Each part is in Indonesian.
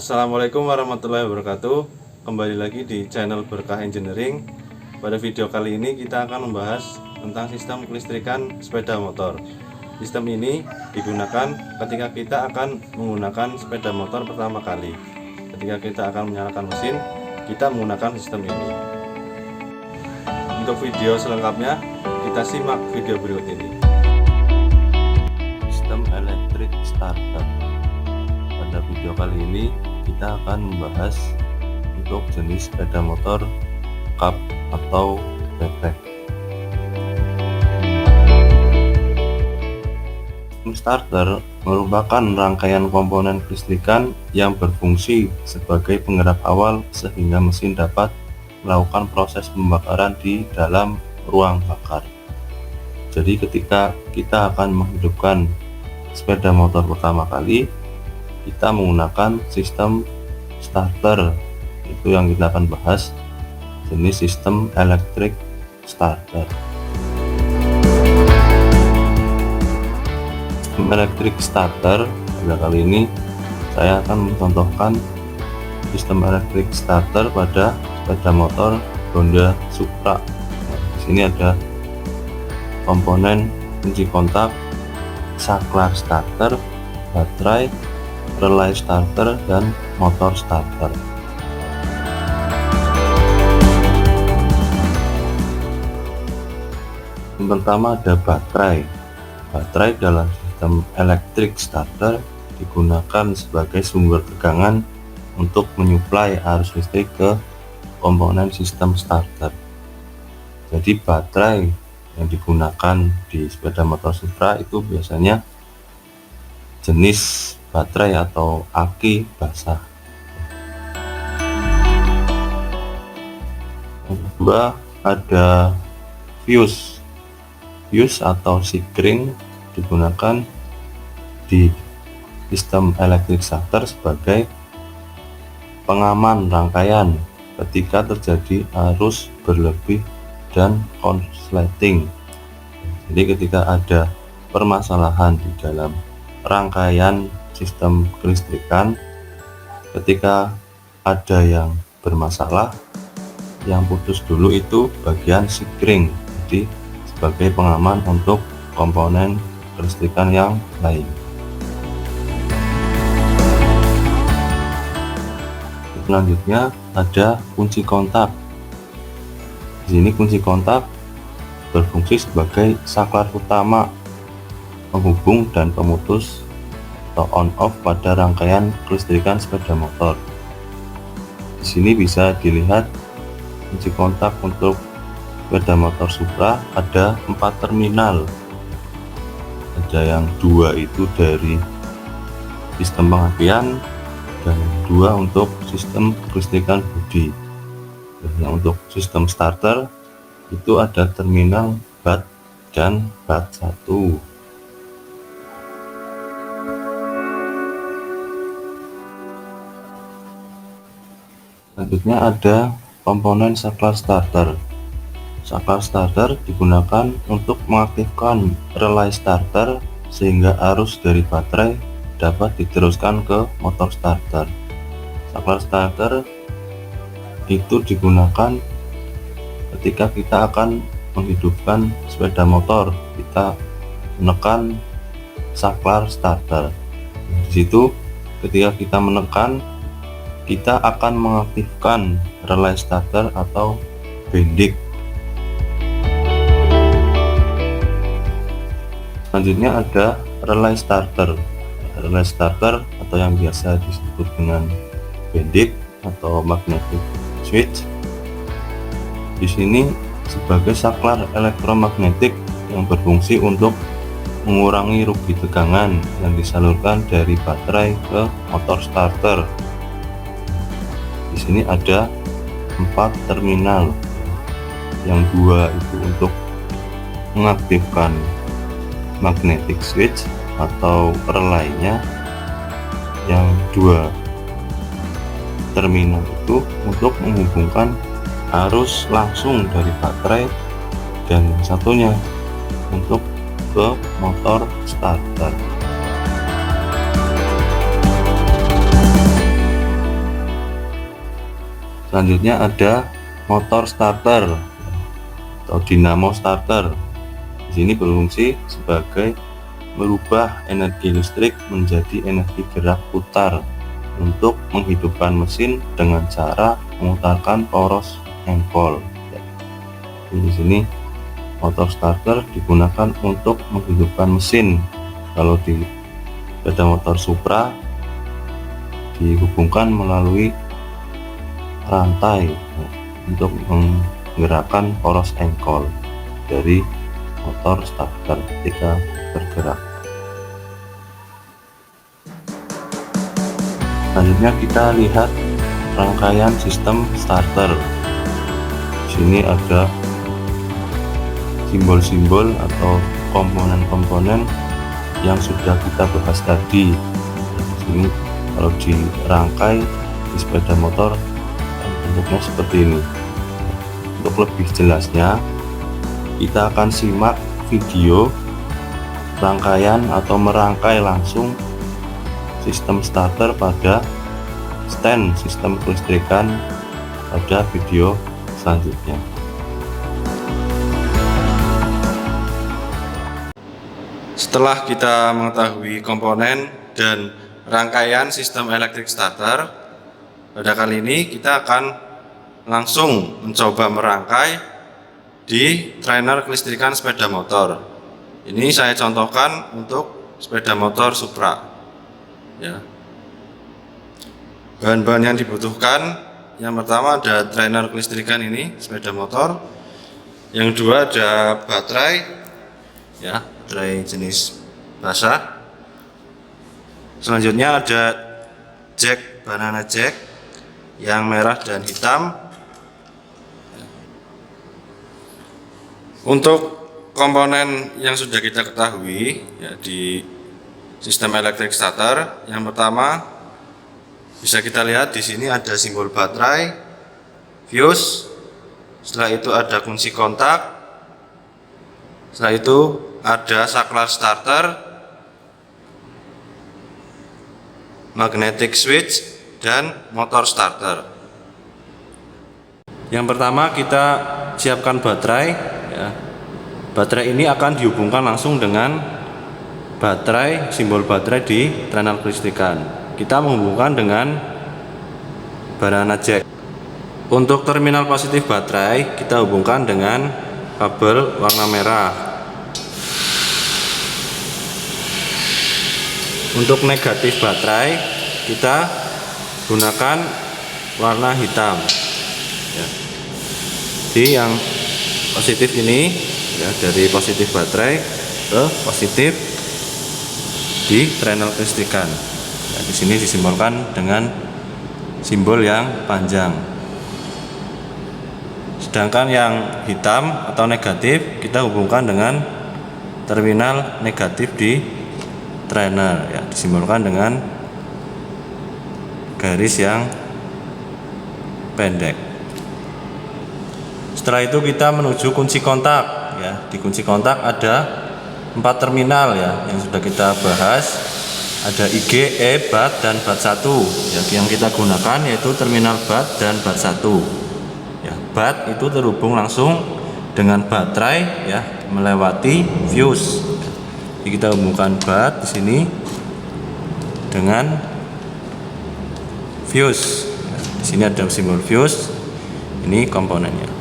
Assalamualaikum warahmatullahi wabarakatuh. Kembali lagi di channel Berkah Engineering. Pada video kali ini kita akan membahas tentang sistem kelistrikan sepeda motor. Sistem ini digunakan ketika kita akan menggunakan sepeda motor pertama kali. Ketika kita akan menyalakan mesin, kita menggunakan sistem ini. Untuk video selengkapnya, kita simak video berikut ini. Sistem elektrik starter. Pada video kali ini kita akan membahas untuk jenis sepeda motor cup atau bebek. Sistem starter merupakan rangkaian komponen kelistrikan yang berfungsi sebagai penggerak awal sehingga mesin dapat melakukan proses pembakaran di dalam ruang bakar. Jadi ketika kita akan menghidupkan sepeda motor pertama kali, kita menggunakan sistem starter. Itu yang kita akan bahas, jenis sistem elektrik starter. Sistem elektrik starter, pada kali ini saya akan mencontohkan sistem elektrik starter pada sepeda motor Honda Supra. Di sini ada komponen kunci kontak, saklar starter, baterai, relay starter, dan motor starter. Yang pertama ada baterai. Baterai dalam sistem elektrik starter digunakan sebagai sumber tegangan untuk menyuplai arus listrik ke komponen sistem starter. Jadi baterai yang digunakan di sepeda motor Supra itu biasanya jenis baterai atau aki basah. Yang kedua ada fuse. Fuse atau sikring digunakan di sistem elektrik starter sebagai pengaman rangkaian ketika terjadi arus berlebih dan konsleting. Jadi ketika ada permasalahan di dalam rangkaian sistem kelistrikan, ketika ada yang bermasalah, yang putus dulu itu bagian sikring, jadi sebagai pengaman untuk komponen kelistrikan yang lain. Selanjutnya ada kunci kontak. Di sini kunci kontak berfungsi sebagai saklar utama penghubung dan pemutus atau on off pada rangkaian kelistrikan sepeda motor. Di sini bisa dilihat kunci kontak untuk sepeda motor Supra ada 4 terminal. Ada yang 2 itu dari sistem pengapian dan 2 untuk sistem kelistrikan bodi. Dan untuk sistem starter itu ada terminal bat dan bat 1. Selanjutnya ada komponen saklar starter. Saklar starter digunakan untuk mengaktifkan relay starter sehingga arus dari baterai dapat diteruskan ke motor starter. Saklar starter itu digunakan ketika kita akan menghidupkan sepeda motor. Kita menekan saklar starter. Di situ ketika kita menekan, kita akan mengaktifkan relay starter atau bendik. Selanjutnya ada relay starter. Relay starter atau yang biasa disebut dengan bendik atau magnetic switch. Di sini sebagai saklar elektromagnetik yang berfungsi untuk mengurangi rugi tegangan yang disalurkan dari baterai ke motor starter. Di sini ada 4 terminal, yang 2 itu untuk mengaktifkan magnetic switch atau relaynya, yang 2 terminal itu untuk menghubungkan arus langsung dari baterai, dan satunya untuk ke motor starter. Selanjutnya ada motor starter atau dinamo starter. Di sini berfungsi sebagai merubah energi listrik menjadi energi gerak putar untuk menghidupkan mesin dengan cara memutarkan poros engkol. Di sini motor starter digunakan untuk menghidupkan mesin. Kalau di sepeda motor Supra dihubungkan melalui rantai untuk menggerakkan poros engkol dari motor starter ketika bergerak. Selanjutnya kita lihat rangkaian sistem starter. Di sini ada simbol-simbol atau komponen-komponen yang sudah kita bahas tadi. Di sini kalau dirangkai di sepeda motor bentuknya seperti ini. Untuk lebih jelasnya, kita akan simak video rangkaian atau merangkai langsung sistem starter pada stand sistem kelistrikan pada video selanjutnya. Setelah kita mengetahui komponen dan rangkaian sistem elektrik starter, pada kali ini kita akan langsung mencoba merangkai di trainer kelistrikan sepeda motor. Ini saya contohkan untuk sepeda motor Supra. Ya. Bahan-bahan yang dibutuhkan, yang pertama ada trainer kelistrikan ini sepeda motor. Yang kedua ada baterai, ya, baterai jenis basah. Selanjutnya ada jack, banana jack yang merah dan hitam. Untuk komponen yang sudah kita ketahui ya, di sistem elektrik starter, yang pertama bisa kita lihat di sini ada simbol baterai, fuse, setelah itu ada kunci kontak, setelah itu ada saklar starter, magnetic switch, dan motor starter. Yang pertama kita siapkan baterai. Ya. Baterai ini akan dihubungkan langsung dengan baterai, simbol baterai di trainer kelistrikan. Kita menghubungkan dengan banana jack. Untuk terminal positif baterai kita hubungkan dengan kabel warna merah. Untuk negatif baterai kita gunakan warna hitam. Ya. Jadi yang positif ini ya, dari positif baterai ke positif di trainer kelistrikan. Nah, di sini disimbolkan dengan simbol yang panjang. Sedangkan yang hitam atau negatif kita hubungkan dengan terminal negatif di trainer, ya, disimbolkan dengan garis yang pendek. Setelah itu kita menuju kunci kontak. Ya, di kunci kontak ada 4 terminal ya yang sudah kita bahas. Ada IG, E, BAT, dan BAT 1 ya, yang kita gunakan yaitu terminal BAT dan BAT 1 ya. BAT itu terhubung langsung dengan baterai ya, melewati fuse. Jadi kita hubungkan BAT di sini dengan fuse ya. Di sini ada simbol fuse, ini komponennya.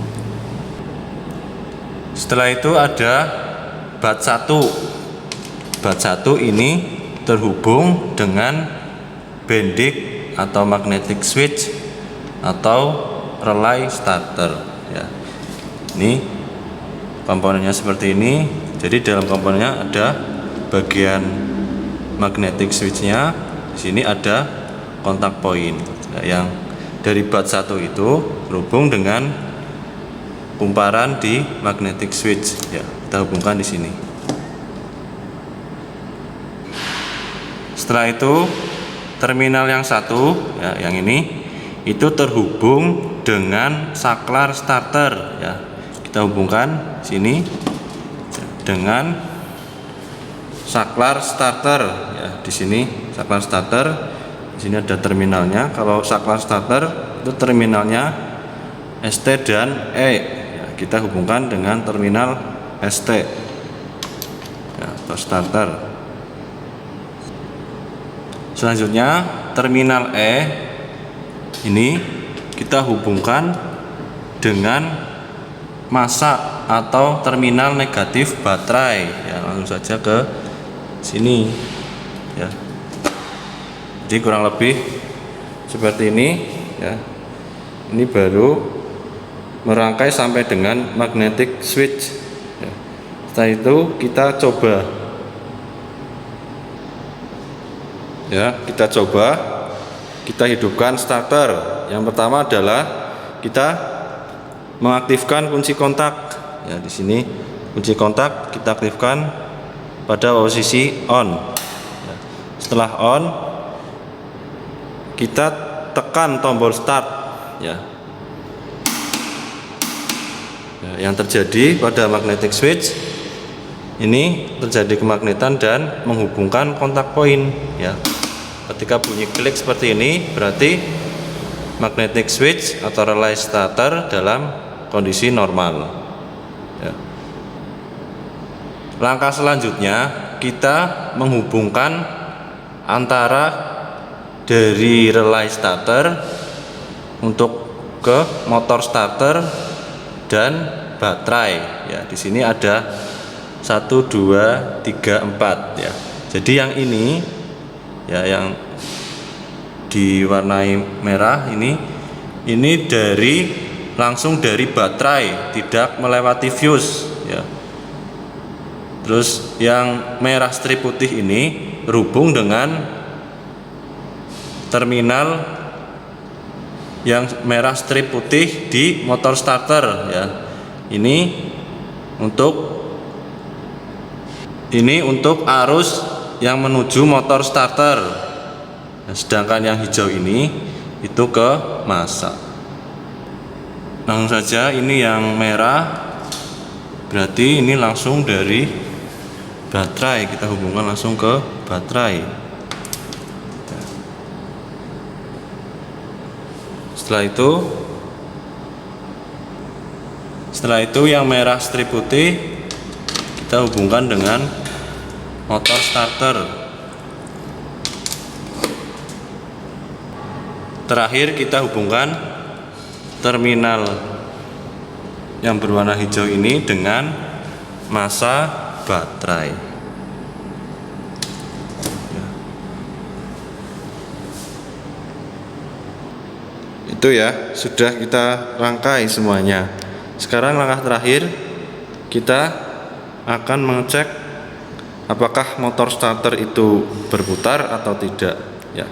Setelah itu ada BAT 1. BAT 1 ini terhubung dengan bendik atau magnetic switch atau relay starter ya. Ini komponennya seperti ini. Jadi dalam komponennya ada bagian magnetic switchnya. Di sini ada kontak point ya, yang dari BAT 1 itu terhubung dengan kumparan di magnetic switch ya, kita hubungkan di sini. Setelah itu terminal yang satu ya, yang ini itu terhubung dengan saklar starter ya, kita hubungkan sini dengan saklar starter ya. Di sini saklar starter Di sini ada terminalnya. Kalau saklar starter itu terminalnya ST dan E. Ya, kita hubungkan dengan terminal ST. Ya, atau starter. Selanjutnya terminal E ini kita hubungkan dengan masa atau terminal negatif baterai. Ya, langsung saja ke sini. Ya. Jadi kurang lebih seperti ini. Ya. Ini baru merangkai sampai dengan magnetic switch. Ya. Setelah itu kita coba. Ya, kita coba. Kita hidupkan starter. Yang pertama adalah kita mengaktifkan kunci kontak. Ya, di sini kunci kontak kita aktifkan pada posisi on. Ya. Setelah on, kita tekan tombol start. Ya. Ya, yang terjadi pada magnetic switch ini terjadi kemagnetan dan menghubungkan kontak poin. Ya. Ketika bunyi klik seperti ini, berarti magnetic switch atau relay starter dalam kondisi normal. Ya. Langkah selanjutnya kita menghubungkan antara dari relay starter untuk ke motor starter dan baterai. Ya, di sini ada 1, 2, 3, 4. Ya. Jadi yang ini, ya, yang diwarnai merah ini langsung dari baterai, tidak melewati fuse. Ya. Terus yang merah strip putih ini berhubung dengan terminal yang merah strip putih di motor starter. Ya. Ini untuk arus yang menuju motor starter. Nah, sedangkan yang hijau ini itu ke masa. Langsung saja ini yang merah, berarti ini langsung dari baterai, kita hubungkan langsung ke baterai. Setelah itu yang merah strip putih kita hubungkan dengan motor starter. Terakhir kita hubungkan terminal yang berwarna hijau ini dengan masa baterai. Ya. Itu ya, sudah kita rangkai semuanya. Sekarang langkah terakhir kita akan mengecek apakah motor starter itu berputar atau tidak. Ya.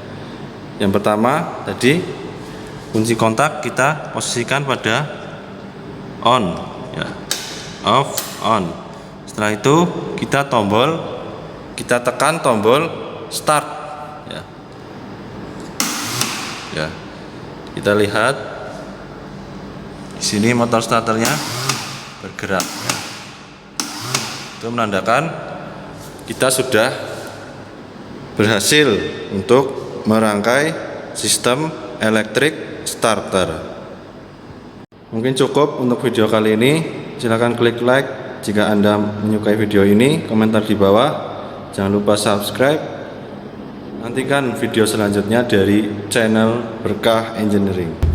Yang pertama tadi kunci kontak kita posisikan pada on. Ya. Off, on. Setelah itu kita tekan tombol start. Ya. Ya. Kita lihat di sini motor starternya bergerak. Ya. Itu menandakan kita sudah berhasil untuk merangkai sistem elektrik starter. Mungkin cukup untuk video kali ini. Silahkan klik like jika Anda menyukai video ini, komentar di bawah. Jangan lupa subscribe. Nantikan video selanjutnya dari channel Berkah Engineering.